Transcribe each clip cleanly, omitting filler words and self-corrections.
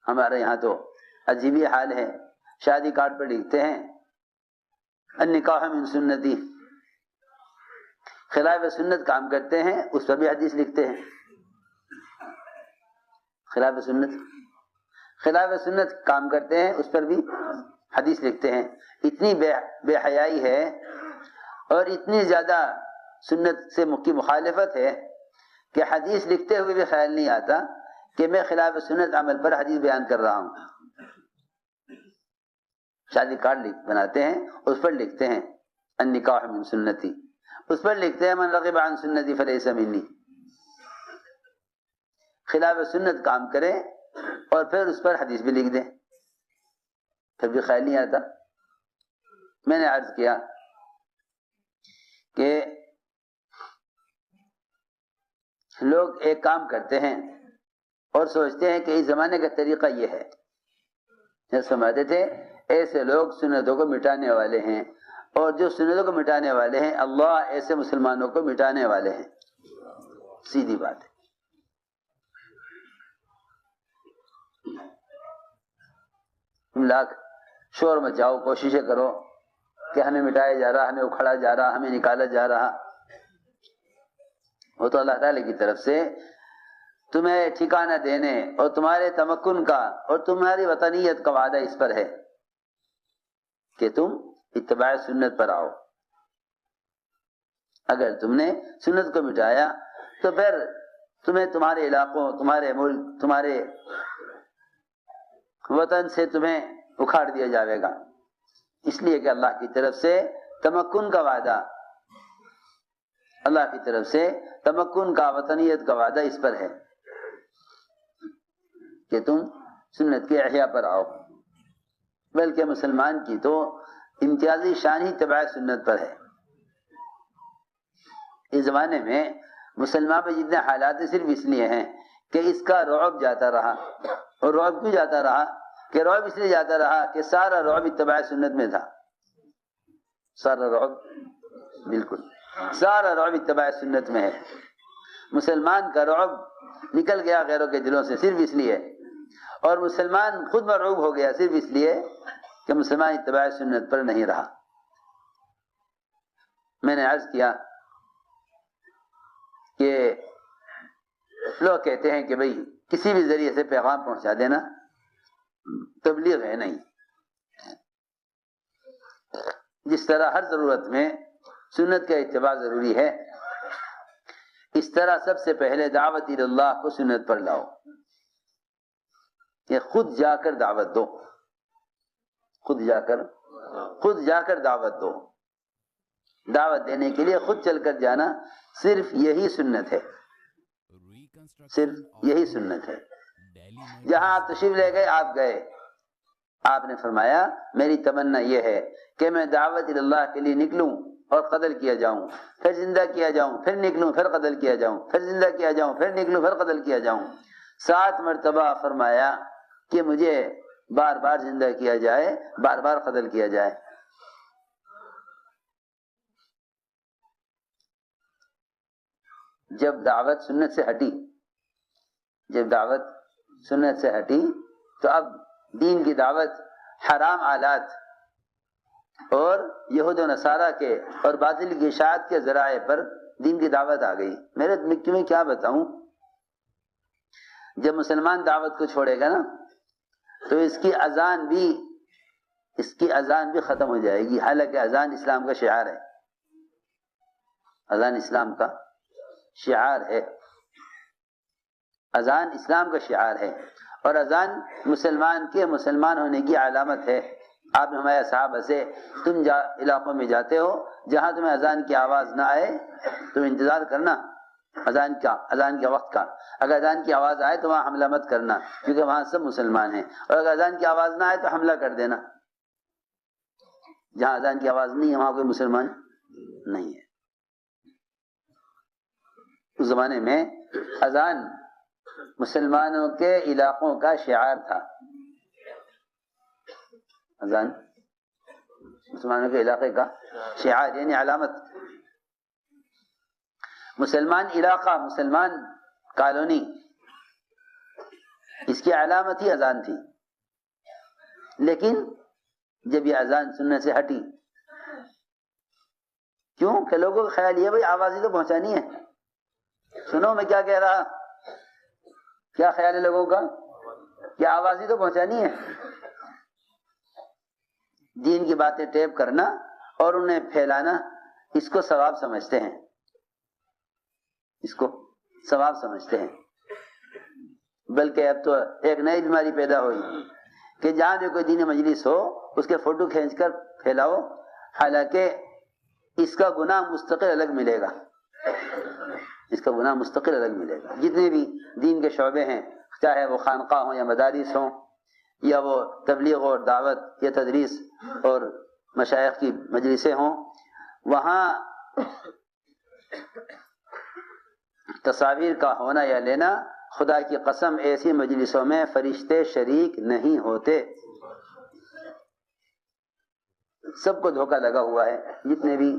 ہمارے یہاں تو عجیب ہی حال ہے، شادی کارڈ پر لکھتے ہیں النکاح من سنتی، خلاف سنت کام کرتے ہیں اس پر بھی حدیث لکھتے ہیں، خلاف سنت کام کرتے ہیں اس پر بھی حدیث لکھتے ہیں۔ اتنی بے حیائی ہے اور اتنی زیادہ سنت سے کی مخالفت ہے کہ حدیث لکھتے ہوئے بھی خیال نہیں آتا کہ میں خلاف سنت عمل پر حدیث بیان کر رہا ہوں۔ شادی کارڈ بناتے ہیں اس پر لکھتے ہیں النکاح من سنتی، اس پر لکھتے ہیں من رغب عن سنتی فلیس منی۔ خلاف سنت کام کرے اور پھر اس پر حدیث بھی لکھ دیں، پھر بھی خیال نہیں آتا۔ میں نے عرض کیا کہ لوگ ایک کام کرتے ہیں اور سوچتے ہیں کہ اس زمانے کا طریقہ یہ ہے، یہ سمجھتے تھے ایسے لوگ سنتوں کو مٹانے والے ہیں، اور جو سنتوں کو مٹانے والے ہیں اللہ ایسے مسلمانوں کو مٹانے والے ہیں۔ سیدھی بات ہے۔ تم لاکھ شور مچاؤ، کوششیں کرو کہ ہمیں مٹایا جا رہا، ہمیں اکھڑا جا رہا، ہمیں نکالا جا رہا، وہ تو اللہ تعالی کی طرف سے تمہیں ٹھکانہ دینے اور تمہارے تمکن کا اور تمہاری وطنیت کا وعدہ اس پر ہے کہ تم اتباع سنت پر آؤ۔ اگر تم نے سنت کو مٹایا تو پھر تمہیں تمہارے علاقوں، تمہارے ملک، تمہارے وطن سے تمہیں اکھاڑ دیا جائے گا، اس لیے کہ اللہ کی طرف سے تمکن کا وعدہ، اللہ کی طرف سے تمکن کا، وطنیت کا وعدہ اس پر ہے کہ تم سنت کے احیاء پر آؤ۔ بلکہ مسلمان کی تو امتیازی شان ہی اتباع سنت پر ہے۔ اس زمانے میں مسلمان پہ جتنے حالات صرف اس لیے ہیں کہ اس کا رعب جاتا رہا، اور رعب کیوں جاتا رہا؟ کہ رعب اس لیے جاتا رہا کہ سارا رعب اتباع سنت میں تھا، سارا رعب، بالکل سارا رعب اتباع سنت میں ہے۔ مسلمان کا رعب نکل گیا غیروں کے دلوں سے صرف اس لیے، اور مسلمان خود مرعوب ہو گیا صرف اس لیے کہ مسلمان اتباع سنت پر نہیں رہا۔ میں نے عرض کیا کہ لوگ کہتے ہیں کہ بھئی کسی بھی ذریعے سے پیغام پہنچا دینا تبلیغ ہے، نہیں۔ جس طرح ہر ضرورت میں سنت کا اتباع ضروری ہے، اس طرح سب سے پہلے دعوت اللہ کو سنت پر لاؤ، یہ خود جا کر دعوت دو، خود جا کر دعوت دو۔ دعوت دینے کے لیے خود چل کر جانا صرف یہی سنت ہے، صرف یہی سنت ہے۔ جہاں آپ تشریف لے گئے آپ گئے، آپ نے فرمایا میری تمنا یہ ہے کہ میں دعوت اللہ کے لیے نکلوں اور قتل کیا جاؤں، پھر زندہ کیا جاؤں، پھر نکلوں، پھر قتل کیا جاؤں، پھر زندہ کیا جاؤں، پھر نکلوں، پھر قتل کیا جاؤں۔ 7 مرتبہ فرمایا کہ مجھے بار بار زندہ کیا جائے، بار بار قتل کیا جائے۔ جب دعوت سنت سے ہٹی، تو اب دین کی دعوت حرام آلات اور یہود و نصارہ کے اور باطل کی اشاعت کے ذرائع پر دین کی دعوت آ گئی۔ میں کیا بتاؤں، جب مسلمان دعوت کو چھوڑے گا نا تو اس کی اذان بھی ختم ہو جائے گی، حالانکہ اذان اسلام کا شعار ہے، اذان اسلام کا شعار ہے، اذان اسلام کا شعار ہے، اور اذان مسلمان کے مسلمان ہونے کی علامت ہے۔ آپ نے ہمارے صحابہ سے تم علاقوں میں جاتے ہو جہاں تمہیں اذان کی آواز نہ آئے تم انتظار کرنا اذان کے وقت کا، اگر اذان کی آواز آئے تو وہاں حملہ مت کرنا کیونکہ وہاں سب مسلمان ہیں، اور اگر اذان کی آواز نہ آئے تو حملہ کر دینا۔ جہاں اذان کی آواز نہیں ہے وہاں کوئی مسلمان نہیں ہے۔ اس زمانے میں اذان مسلمانوں کے علاقوں کا شعار تھا، اذان مسلمانوں کے علاقے کا شعار یعنی علامت۔ مسلمان علاقہ، مسلمان کالونی، اس اس کی علامت ہی اذان تھی، لیکن جب یہ اذان سننے سے ہٹی، کیوں کہ لوگوں کا خیال یہ بھائی آواز ہی تو پہنچانی ہے، سنو میں کیا کہہ رہا، کیا خیال ہے لوگوں کا کہ آواز ہی تو پہنچانی ہے۔ دین کی باتیں ٹیپ کرنا اور انہیں پھیلانا، اس کو ثواب سمجھتے ہیں، اس کو ثواب سمجھتے ہیں۔ بلکہ اب تو ایک نئی بیماری پیدا ہوئی کہ جہاں بھی کوئی دینی مجلس ہو اس کے فوٹو کھینچ کر پھیلاؤ، حالانکہ اس کا گناہ مستقل الگ ملے گا، اس کا گناہ مستقل الگ ملے گا۔ جتنے بھی دین کے شعبے ہیں، چاہے وہ خانقاہ ہوں یا مدارس ہوں، یا وہ تبلیغ اور دعوت یا تدریس اور مشائخ کی مجلسیں ہوں، وہاں تصاویر کا ہونا یا لینا، خدا کی قسم ایسی مجلسوں میں فرشتے شریک نہیں ہوتے۔ سب کو دھوکہ لگا ہوا ہے، جتنے بھی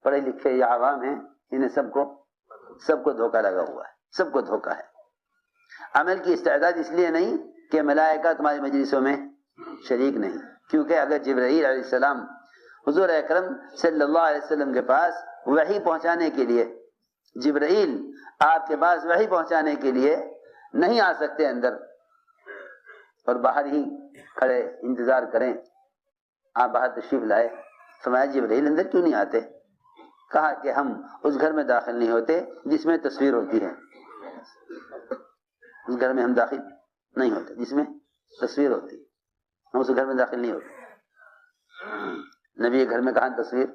پڑھے لکھے یا عوام ہیں انہیں سب کو دھوکہ لگا ہوا ہے، سب کو دھوکہ ہے۔ عمل کی استعداد اس لیے نہیں کہ ملائکہ تمہاری مجلسوں میں شریک نہیں، کیونکہ اگر جبرائیل علیہ السلام حضور اکرم صلی اللہ علیہ وسلم کے پاس وحی پہنچانے کے لیے، جبرائیل آپ کے پاس وحی پہنچانے کے لیے نہیں آ سکتے اندر، اور باہر ہی کھڑے انتظار کریں، آپ باہر تشریف لائے، فرمایا جبرائیل اندر کیوں نہیں آتے؟ کہا کہ ہم اس گھر میں داخل نہیں ہوتے جس میں تصویر ہوتی ہے، اس گھر میں ہم داخل نہیں ہوتے جس میں تصویر ہوتی ہے، ہم اس گھر میں داخل نہیں ہوتے۔ نبی کے گھر میں کہاں تصویر؟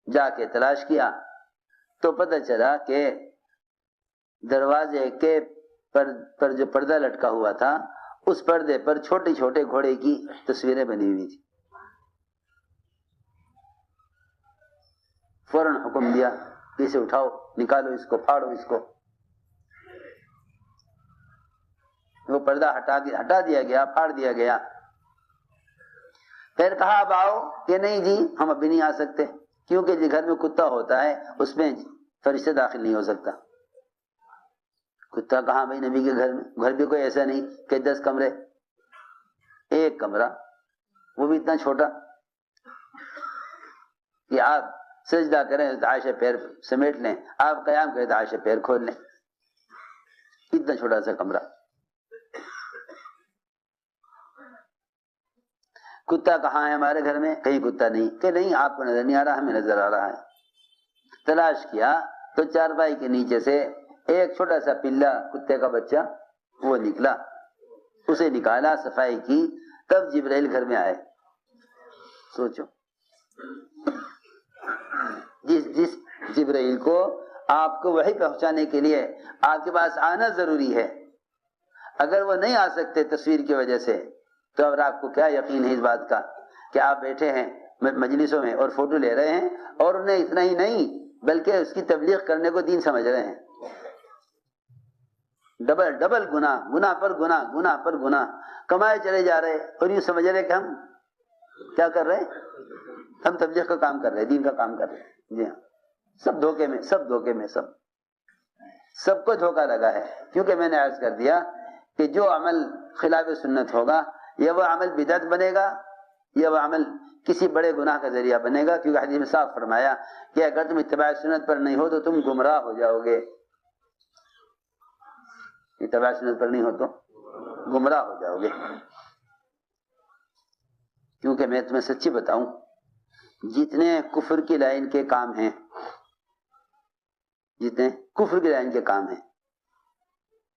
جا کے تلاش کیا تو پتہ چلا کہ دروازے کے پر جو پردہ لٹکا ہوا تھا، اس پردے پر چھوٹے چھوٹے گھوڑے کی تصویریں بنی ہوئی تھی۔ فوراً حکم دیا کہ اسے اٹھاؤ، نکالو اس کو، پھاڑو اس کو۔ وہ پردہ ہٹا دیا گیا، پھاڑ دیا گیا۔ پھر کہا اب آؤ، کہ نہیں جی ہم ابھی نہیں آ سکتے، کیونکہ جس گھر میں کتا ہوتا ہے اس میں فرشتے داخل نہیں ہو سکتا۔ کتا کہاں بھائی نبی کے گھر میں؟ گھر بھی کوئی ایسا نہیں کہ 10 کمرے، ایک کمرہ، وہ بھی اتنا چھوٹا کہ آپ سجدہ کریں تو عائشہ پیر سمیٹ لیں، آپ قیام کریں تو عائشہ پیر کھول لیں، اتنا چھوٹا سا کمرہ۔ کتا کہاں ہے ہمارے گھر میں؟ کہیں کتا نہیں، کہ نہیں آپ کو نظر نہیں آ رہا، ہمیں نظر آ رہا ہے۔ تلاش کیا تو چارپائی کے نیچے سے ایک چھوٹا سا پلا کتے کا بچہ وہ نکلا، اسے نکالا، صفائی کی، تب جبرائیل گھر میں آئے۔ سوچو، جس جبرائیل کو آپ کو وحی پہنچانے کے لیے آپ کے پاس آنا ضروری ہے، اگر وہ نہیں آ سکتے تصویر کی وجہ سے، تو اب آپ کو کیا یقین ہے اس بات کا کہ آپ بیٹھے ہیں مجلسوں میں اور فوٹو لے رہے ہیں، اور انہیں اتنا ہی نہیں بلکہ اس کی تبلیغ کرنے کو دین سمجھ رہے ہیں۔ ڈبل گناہ پر گناہ کمائے چلے جا رہے، اور یوں سمجھ رہے کہ ہم کیا کر رہے ہیں؟ ہم تبلیغ کا کام کر رہے ہیں، دین کا کام کر رہے ہیں۔ جی ہاں، سب دھوکے میں سب کو دھوکہ لگا ہے، کیونکہ میں نے عرض کر دیا کہ جو عمل خلاف سنت ہوگا، یا وہ عمل بدعت بنے گا، یا وہ عمل کسی بڑے گناہ کا ذریعہ بنے گا، کیونکہ حدیث میں صاف فرمایا کہ اگر تم اتباع سنت پر نہیں ہو تو تم گمراہ ہو جاؤ گے۔ اتباع سنت پر نہیں ہو تو گمراہ ہو جاؤ گے۔ کیونکہ میں تمہیں سچی بتاؤں، جتنے کفر کی لائن کے کام ہیں،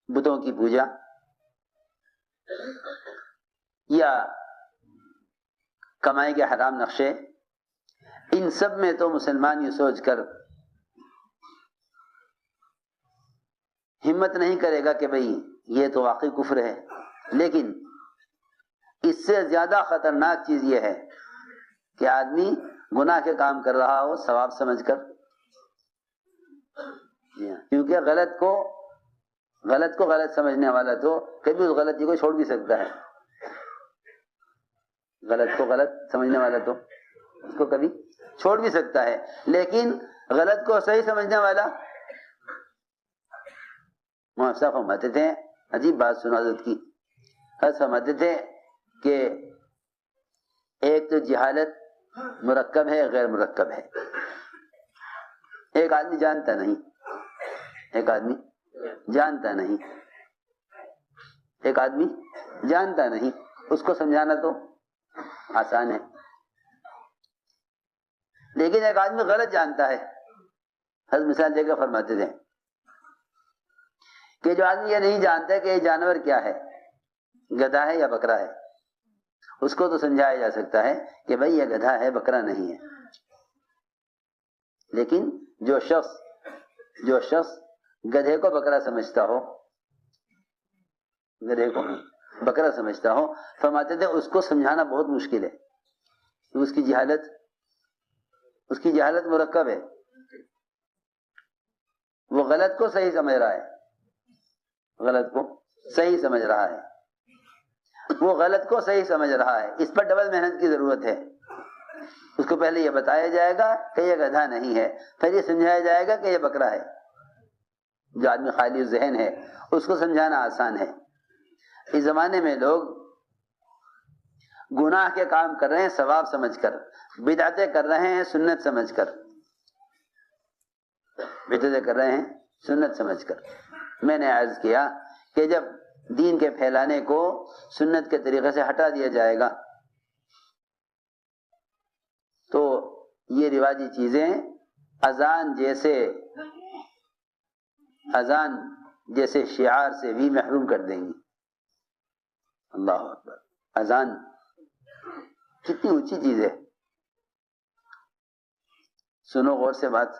بتوں کی پوجا یا کمائی کے حرام نقشے، ان سب میں تو مسلمان یہ سوچ کر ہمت نہیں کرے گا کہ بھئی یہ تو واقعی کفر ہے، لیکن اس سے زیادہ خطرناک چیز یہ ہے کہ آدمی گناہ کے کام کر رہا ہو ثواب سمجھ کر، کیونکہ غلط کو غلط سمجھنے والا تو کبھی اس غلطی کو چھوڑ بھی سکتا ہے، غلط کو غلط سمجھنے والا تو اس کو کبھی چھوڑ بھی سکتا ہے، لیکن غلط کو صحیح سمجھنے والا، مولانا صاحب فرماتے تھے عجیب بات سنا حضرت کی. حضرت فرماتے تھے کہ ایک تو جہالت مرکب ہے، غیر مرکب ہے. ایک آدمی جانتا نہیں، ایک آدمی جانتا نہیں، ایک آدمی جانتا نہیں، اس کو سمجھانا تو آسان ہے. لیکن ایک آدمی غلط جانتا ہے. حضرت مثال دے کر فرماتے تھے کہ جو آدمی یہ نہیں جانتا کہ یہ جانور کیا ہے، گدھا ہے یا بکرا ہے، اس کو تو سمجھایا جا سکتا ہے کہ بھائی یہ گدھا ہے، بکرا نہیں ہے. لیکن جو شخص گدھے کو بکرا سمجھتا ہو، گدھے کو بکرا سمجھتا ہو، فرماتے تھے اس کو سمجھانا بہت مشکل ہے. اس کی جہالت مرکب ہے. وہ غلط کو صحیح سمجھ رہا ہے، غلط کو صحیح سمجھ رہا ہے، وہ غلط کو صحیح سمجھ رہا ہے. اس پر ڈبل محنت کی ضرورت ہے. اس کو پہلے یہ بتایا جائے گا کہ یہ گدھا نہیں ہے، پھر یہ سمجھایا جائے گا کہ یہ بکرا ہے. جو آدمی خالی ذہن ہے اس کو سمجھانا آسان ہے. اس زمانے میں لوگ گناہ کے کام کر رہے ہیں ثواب سمجھ کر، بدعتیں کر رہے ہیں سنت سمجھ کر، بدعتیں کر رہے ہیں سنت سمجھ کر. میں نے عرض کیا کہ جب دین کے پھیلانے کو سنت کے طریقے سے ہٹا دیا جائے گا تو یہ رواجی چیزیں اذان جیسے شعار سے بھی محروم کر دیں گی. اللہ اکبر. اذان کتنی اونچی چیز ہے. سنو غور سے بات،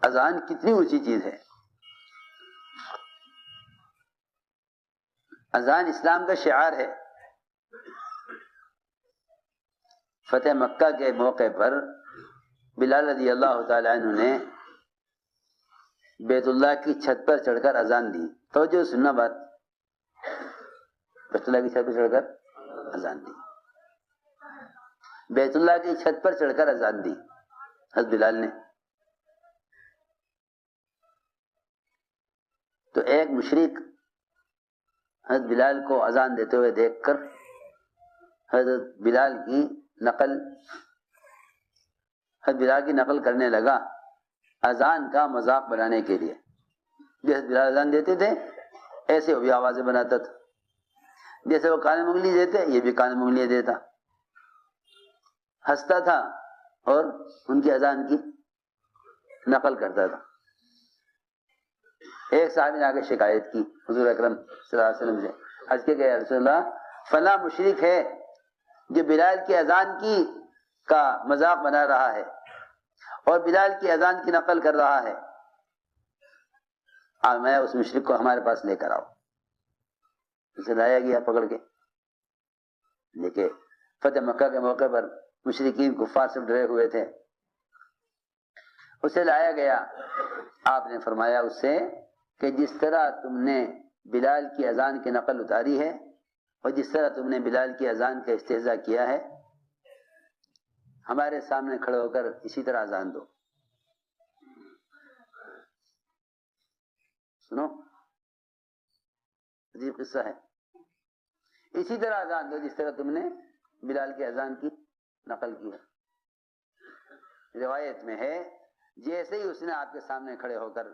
اذان کتنی اونچی چیز ہے. اذان اسلام کا شعار ہے. فتح مکہ کے موقع پر بلال رضی اللہ تعالی عنہ نے بیت اللہ کی چھت پر چڑھ کر اذان دی. توجہ سننا بات، بیت اللہ کی چھت پر چڑھ کر اذان دی. بیت اللہ کی چھت پر چڑھ کر اذان دی حضرت بلال نے. تو ایک مشرک حضرت بلال کو اذان دیتے ہوئے دیکھ کر حضرت بلال کی نقل کرنے لگا اذان کا مذاق بنانے کے لیے. جیسے بلال اذان دیتے تھے ایسے وہ بھی آوازیں بناتا تھا، جیسے وہ کان میں انگلی دیتے یہ بھی کان میں انگلی دیتا، ہنستا تھا اور ان کی اذان کی نقل کرتا تھا. ایک صحابی نے آ کے شکایت کی حضور اکرم صلی اللہ علیہ وسلم سے، عرض کیا کہ یا رسول اللہ فلاں مشرک ہے جو بلال کی اذان کی کا مذاق بنا رہا ہے اور بلال کی اذان کی نقل کر رہا ہے، میں اس مشرک کو ہمارے پاس لے کر آؤ. اسے لایا گیا پکڑ کے. دیکھے فتح مکہ کے موقع پر مشرکین کفار سے ڈرے ہوئے تھے. اسے لایا گیا. آپ نے فرمایا اس سے کہ جس طرح تم نے بلال کی اذان کی نقل اتاری ہے اور جس طرح تم نے بلال کی اذان کا استہزاء کیا ہے، ہمارے سامنے کھڑے ہو کر اسی طرح اذان دو. سنو عجیب قصہ ہے. اسی طرح اذان دو جس طرح تم نے بلال کی اذان کی نقل کی ہے. روایت میں ہے جیسے ہی اس نے آپ کے سامنے کھڑے ہو کر